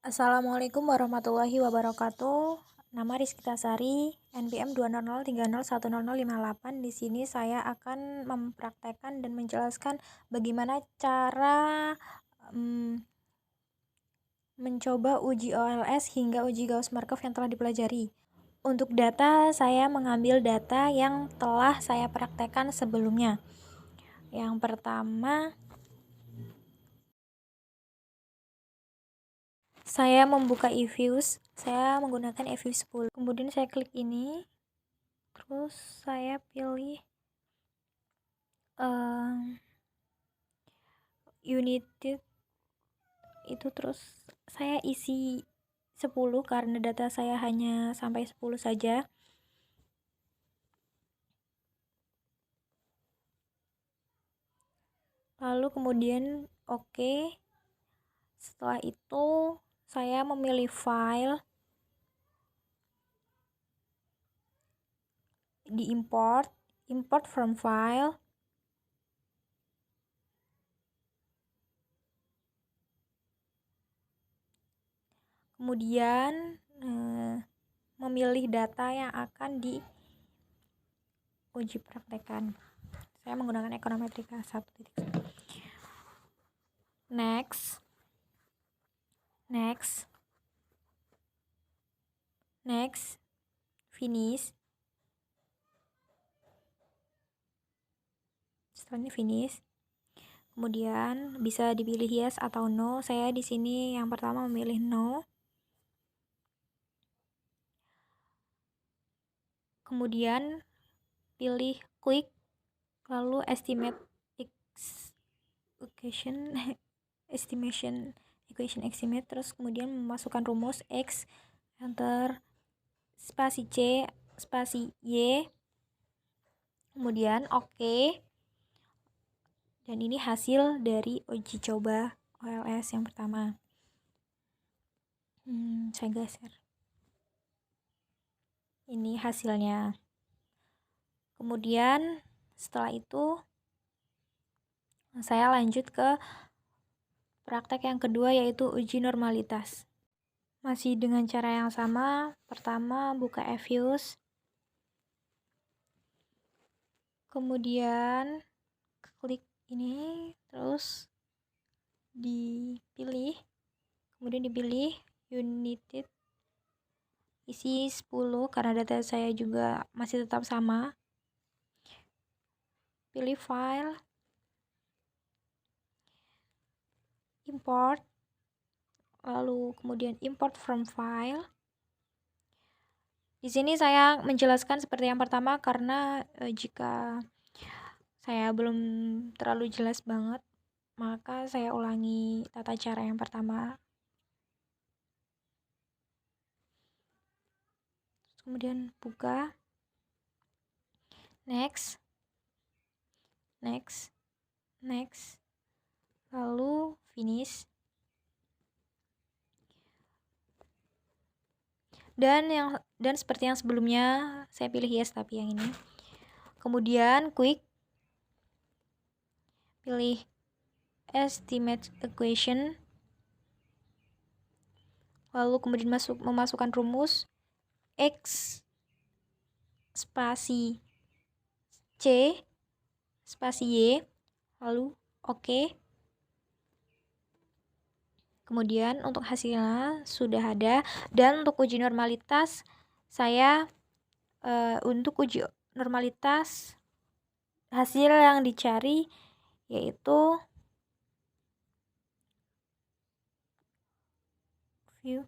Assalamualaikum warahmatullahi wabarakatuh. Nama Rizky Sari, NPM 20030010058. Di sini saya akan mempraktekkan dan menjelaskan bagaimana cara mencoba uji OLS hingga uji Gauss-Markov yang telah dipelajari. Untuk data, saya mengambil data yang telah saya praktekkan sebelumnya. Yang pertama, saya membuka eViews, saya menggunakan eViews 10. Kemudian saya klik ini, terus saya pilih United itu, terus saya isi 10 karena data saya hanya sampai 10 saja. Lalu kemudian oke. Setelah itu saya memilih file, di import from file. Kemudian memilih data yang akan diuji praktekan. Saya menggunakan ekonometrika 1.1. Next, finish. Setelah ini finish. Kemudian bisa dipilih yes atau no. Saya di sini yang pertama memilih no. Kemudian pilih quick, lalu estimate equation estimate, terus kemudian memasukkan rumus X, enter, spasi C, spasi Y, kemudian oke. Dan ini hasil dari uji coba OLS yang pertama. Saya geser. Ini hasilnya. Kemudian setelah itu saya lanjut ke praktek yang kedua, yaitu uji normalitas. Masih dengan cara yang sama. Pertama buka eViews, kemudian klik ini, terus kemudian dipilih United, isi 10 karena data saya juga masih tetap sama. Pilih file, import, lalu kemudian import from file. Di sini saya menjelaskan seperti yang pertama karena jika saya belum terlalu jelas banget, maka saya ulangi tata cara yang pertama. Kemudian buka, next, lalu finish. Dan seperti yang sebelumnya, saya pilih yes, tapi yang ini. Kemudian quick, pilih estimate equation, lalu kemudian memasukkan rumus X spasi C spasi Y, lalu oke. Kemudian untuk hasilnya sudah ada. Dan untuk uji normalitas, saya untuk uji normalitas hasil yang dicari yaitu view,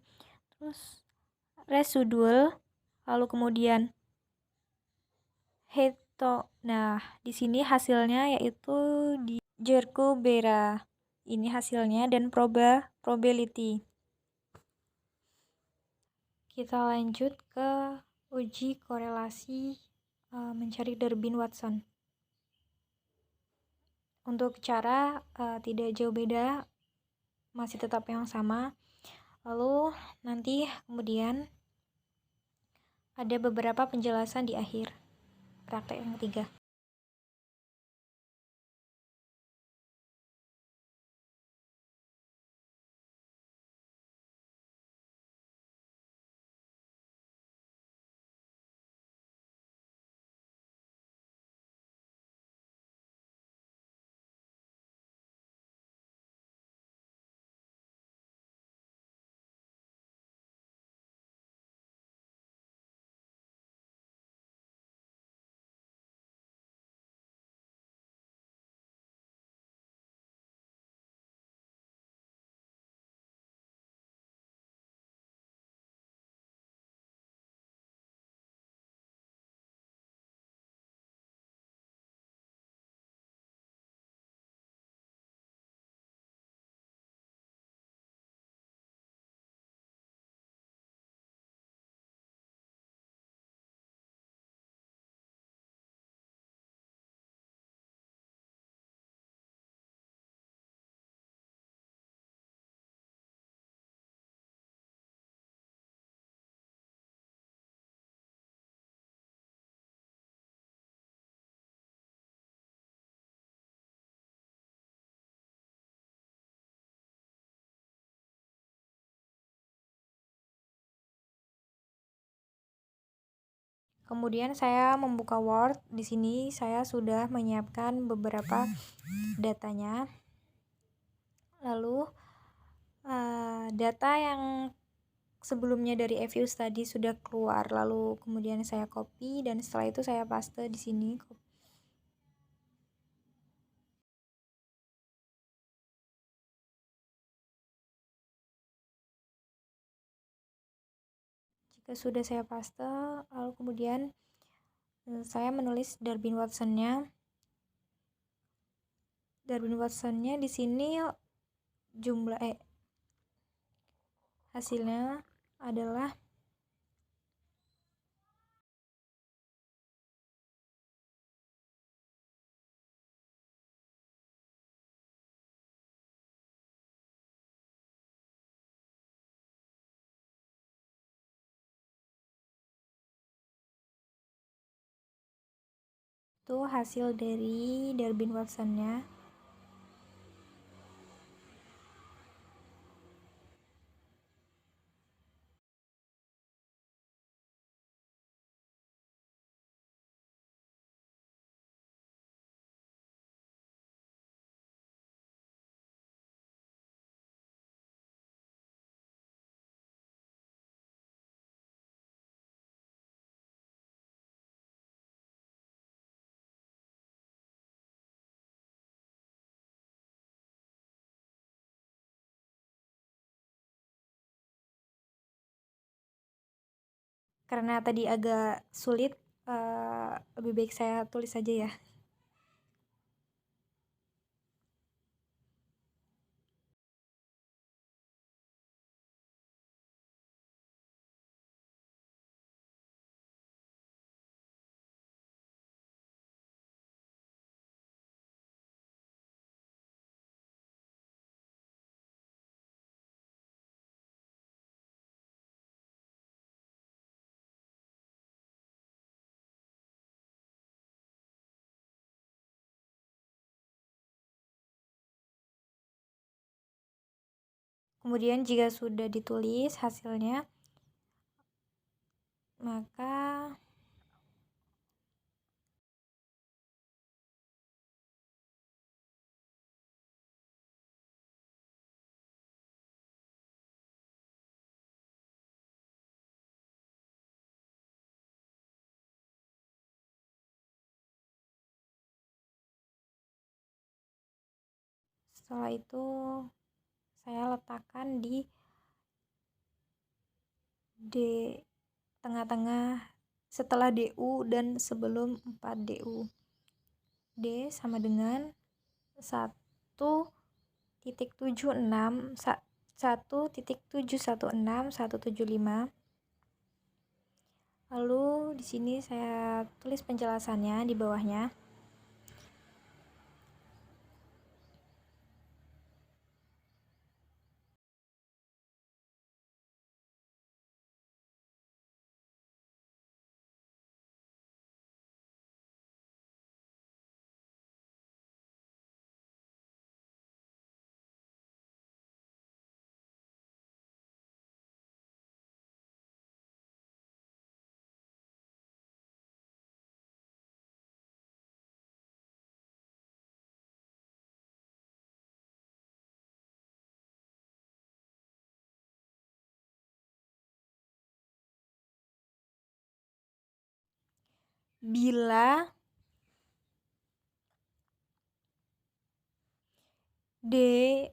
terus residual, lalu kemudian nah di sini hasilnya yaitu di Jerko-Bera. Ini hasilnya dan probability. Kita lanjut ke uji korelasi mencari Durbin-Watson. Untuk cara tidak jauh beda, masih tetap yang sama. Lalu nanti kemudian ada beberapa penjelasan di akhir praktek yang ketiga. Kemudian saya membuka Word. Di sini saya sudah menyiapkan beberapa datanya. Lalu data yang sebelumnya dari Evius tadi sudah keluar, lalu kemudian saya copy dan setelah itu saya paste di sini. Jika sudah saya paste, lalu kemudian saya menulis Darwin Watson-nya. Darwin Watson-nya di sini jumlah hasilnya adalah itu hasil dari Darwin Watson-nya. Karena tadi agak sulit, lebih baik saya tulis saja ya. Kemudian jika sudah ditulis hasilnya, maka setelah itu saya letakkan di D tengah-tengah setelah DU dan sebelum 4DU. D sama dengan 1.716.175. Lalu di sini saya tulis penjelasannya di bawahnya. Bila DU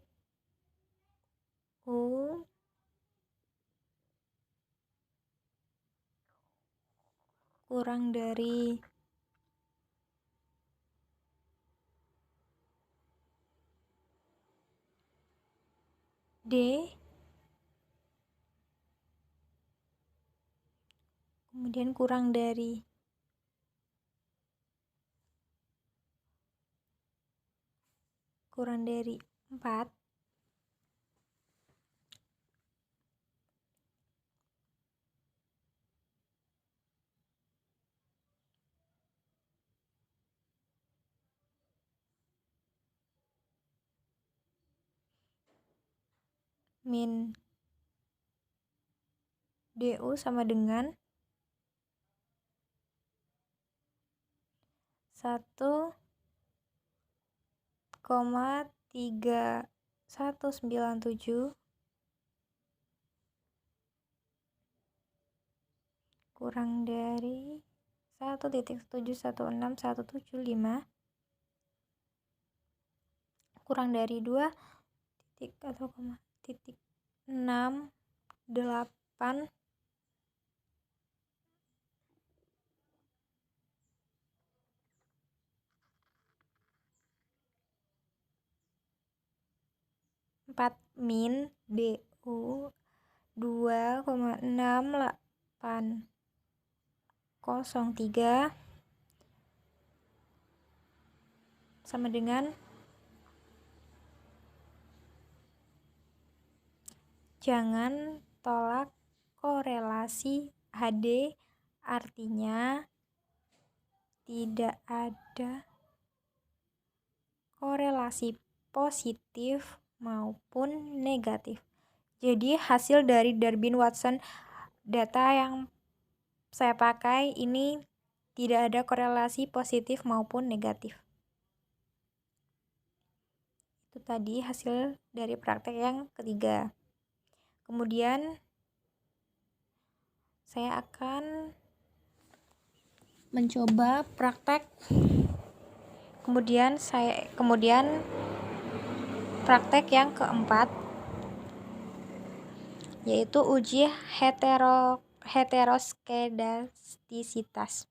kurang dari D, kemudian kurang dari 4, min DU sama dengan 1,3197 kurang dari 1.716.175 kurang dari 2 titik atau koma titik 68 4 min DU 2,6803 sama dengan jangan tolak korelasi HD, artinya tidak ada korelasi positif maupun negatif. Jadi hasil dari Darwin-Watson data yang saya pakai ini tidak ada korelasi positif maupun negatif. Itu tadi hasil dari praktek yang ketiga. Kemudian saya akan mencoba praktek kemudian praktek yang keempat, yaitu uji heteroskedastisitas.